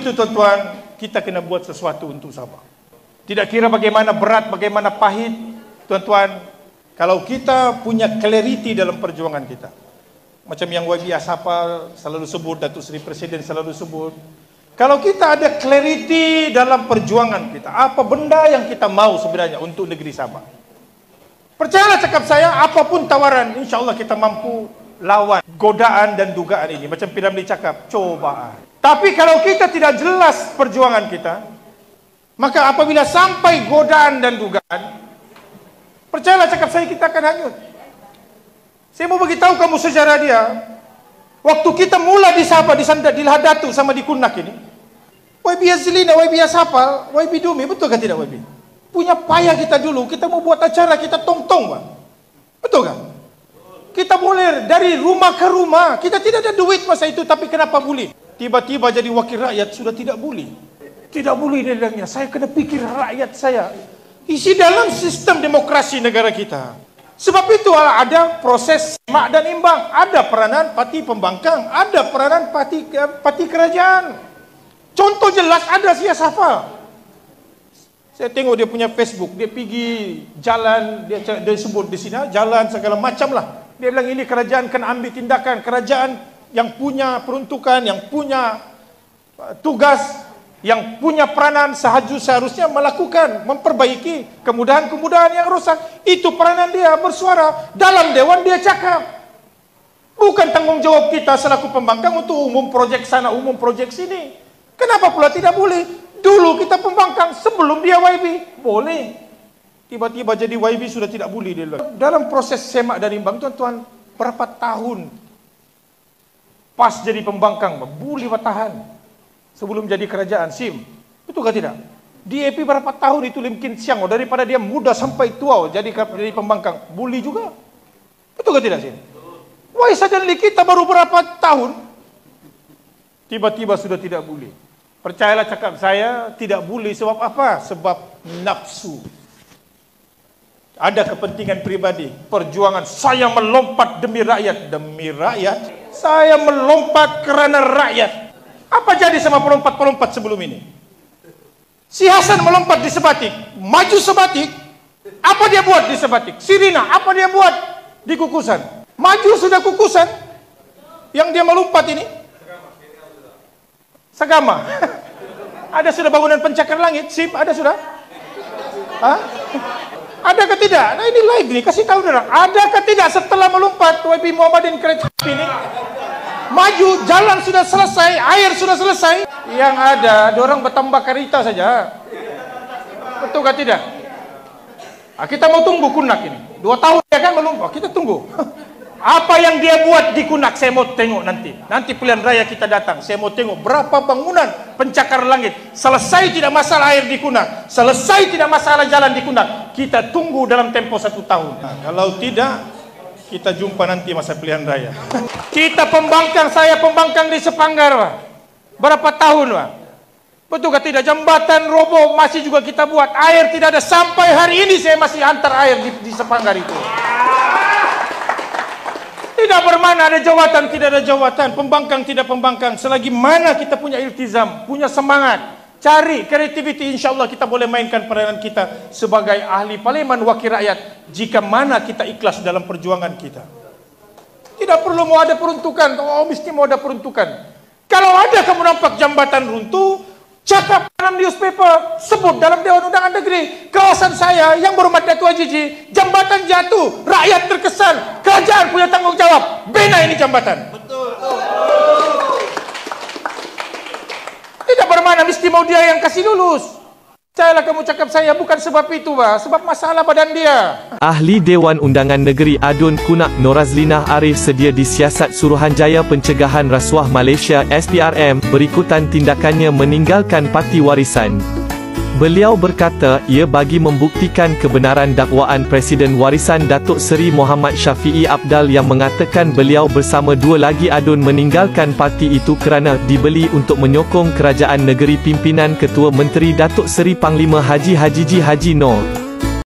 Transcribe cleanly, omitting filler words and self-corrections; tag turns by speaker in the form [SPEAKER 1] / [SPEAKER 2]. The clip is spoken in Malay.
[SPEAKER 1] itu tuan-tuan, kita kena buat sesuatu untuk Sabah. Tidak kira bagaimana berat, bagaimana pahit, tuan-tuan, kalau kita punya clarity dalam perjuangan kita, macam yang YB Asapa selalu sebut, Datuk Seri Presiden selalu sebut, kalau kita ada clarity dalam perjuangan kita, apa benda yang kita mau sebenarnya untuk negeri Sabah, percayalah cakap saya, apapun tawaran, insya Allah kita mampu lawan godaan dan dugaan ini. Macam Piramli cakap, cobaan. Tapi kalau kita tidak jelas perjuangan kita, maka apabila sampai godaan dan dugaan, percayalah cakap saya, kita akan hanyut. Saya mau beritahu kamu sejarah dia. Waktu kita mula di Sabah, di Sandat, di Lahadatu sama di Kunak ini, YB Azlina, YB Asapa, YB Dumi, betul kan tidak YB? Punya payah kita dulu, kita mau buat acara, kita tong-tong, Pak. Betul kan? Kita boleh dari rumah ke rumah. Kita tidak ada duit masa itu, tapi kenapa boleh? Tiba-tiba jadi wakil rakyat sudah tidak boleh. Tidak boleh dia bilangnya, saya kena pikir rakyat saya. Isi dalam sistem demokrasi negara kita. Sebab itu ada proses semak dan imbang. Ada peranan parti pembangkang, ada peranan parti kerajaan. Contoh jelas ada Siasafal. Saya tengok dia punya Facebook, dia pergi jalan, dia sebut di sini, jalan segala macam lah. Dia bilang ini kerajaan kena ambil tindakan, kerajaan yang punya peruntukan, yang punya tugas, yang punya peranan seharusnya melakukan, memperbaiki kemudahan-kemudahan yang rusak. Itu peranan dia, bersuara. Dalam dewan dia cakap. Bukan tanggungjawab kita selaku pembangkang untuk umum projek sana, umum projek sini. Kenapa pula tidak boleh? Dulu kita pembangkang sebelum dia YB. Boleh. Tiba-tiba jadi YB sudah tidak boleh dia. Dalam proses semak dan imbang, tuan-tuan, berapa tahun pas jadi pembangkang, boleh bertahan sebelum jadi kerajaan SIM. Betul ke tidak? DAP berapa tahun itu limkin siang, daripada dia muda sampai tua jadi pembangkang, boleh juga. Betul ke tidak SIM? Why suddenly kita baru berapa tahun tiba-tiba sudah tidak boleh? Percayalah cakap saya, tidak boleh. Sebab apa? Sebab nafsu. Ada kepentingan pribadi, perjuangan. Saya melompat demi rakyat. Demi rakyat? Saya melompat kerana rakyat. Apa jadi sama pelompat-pelompat sebelum ini? Si Hasan melompat di Sebatik, maju Sebatik. Apa dia buat di Sebatik? Sirina, apa dia buat di Kukusan? Maju sudah Kukusan. Yang dia melompat ini Sagama. Ada sudah bangunan pencakar langit? SIP, ada sudah? Hah? Ada ke tidak? Nah ini live nih, kasih tahu orang. Ada ke tidak setelah melompat YB Muhammadin kereta api ini? Maju, jalan sudah selesai, air sudah selesai. Yang ada, orang bertambah kereta saja. Betul ke tidak? Nah, kita mau tunggu Kunak ini. 2 tahun ya kan melompat, kita tunggu. Apa yang dia buat di Kunak, saya mau tengok nanti. Nanti pilihan raya kita datang, saya mau tengok berapa bangunan pencakar langit. Selesai tidak masalah air di Kunak, selesai tidak masalah jalan di Kunak. Kita tunggu dalam tempo 1 tahun. Nah, kalau tidak, kita jumpa nanti masa pilihan raya. Kita pembangkang, saya pembangkang di Sepanggar, Pak. Berapa tahun, Pak? Betul ke tidak? Jambatan roboh masih juga kita buat. Air tidak ada, sampai hari ini saya masih antar air di Sepanggar itu. Tidak bermana ada jawatan, tidak ada jawatan, pembangkang, tidak pembangkang. Selagi mana kita punya iltizam, punya semangat, cari kreativiti, insya Allah kita boleh mainkan peranan kita sebagai ahli parlimen wakil rakyat. Jika mana kita ikhlas dalam perjuangan kita. Tidak perlu mau ada peruntukan, mesti mau ada peruntukan. Kalau ada kamu nampak jambatan runtuh, cakap dalam newspaper, sebut dalam Dewan Undangan Negeri, kawasan saya yang berhormat Datuk Ajiji, jambatan jatuh, rakyat terkesan, kerajaan punya tanggung jawab, bina ini jambatan. Betul. Tidak bermakna mesti mau dia yang kasih lulus. Percayalah kamu cakap saya, bukan sebab itu, Pak. Sebab masalah badan dia.
[SPEAKER 2] Ahli Dewan Undangan Negeri Adun Kunak Norazlinah Arif sedia disiasat Suruhanjaya Pencegahan Rasuah Malaysia SPRM berikutan tindakannya meninggalkan Parti Warisan. Beliau berkata, ia bagi membuktikan kebenaran dakwaan Presiden Warisan Datuk Seri Muhammad Syafiee Apdal yang mengatakan beliau bersama 2 lagi adun meninggalkan parti itu kerana dibeli untuk menyokong kerajaan negeri pimpinan Ketua Menteri Datuk Seri Panglima Haji Hajiji Haji Noor.